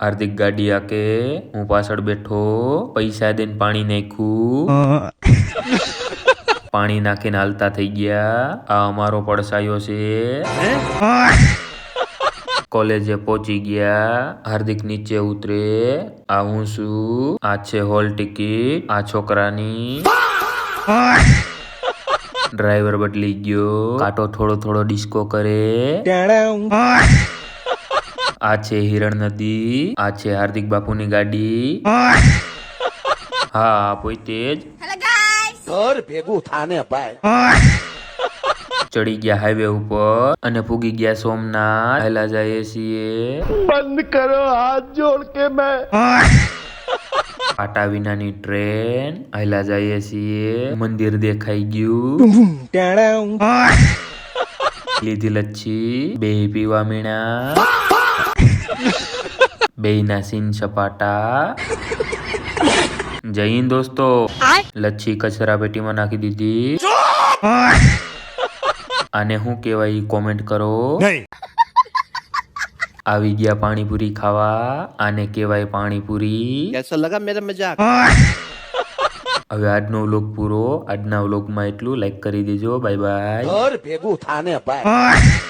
હાર્દિક ગાડી આકે હું પાછળ બેઠો પૈસા દઈને પાણી નાખ્યું પાણી નાખીને હાલતા થઈ ગયા આ અમારો પડસાયો છે કોલેજે પહોંચી ગયા હાર્દિક નીચે ઉતરે આ હું છું આ છે હોલ ટિકિટ આ છોકરાની ડ્રાઈવર બદલી ગયો કાંટો થોડો થોડો ડિસ્કો કરે આ છે હિરણ નદી આ છે હાર્દિક બાપુની ગાડી હા પોતે જ ઘર ભેગું થાને ભાઈ ચડી ગયા હાઈવે ઉપર અને પૂગી ગયા સોમનાથ હેલા જઈએ છીએ બંધ કરો હાથ જોડ કે મેં પાટા વિનાની ટ્રેન હેલા જઈએ છીએ મંદિર દેખાઈ ગયું લીધી લચ્છી બે પીવા મીણા બે ના સીન સપાટા જય હિન્દ દોસ્તો લચ્છી કચરા પેટીમાં નાખી દીધી આને શું કહેવાય કોમેન્ટ કરો આવી ગયા પાણીપુરી ખાવા આને કહેવાય પાણીપુરી कैसा लगा मेरा मजाक હવે આજનો વ્લોગ પૂરો આજના વ્લોગમાં એટલું લાઈક કરી દેજો બાય બાય ઘર ભેગું થાને ભાઈ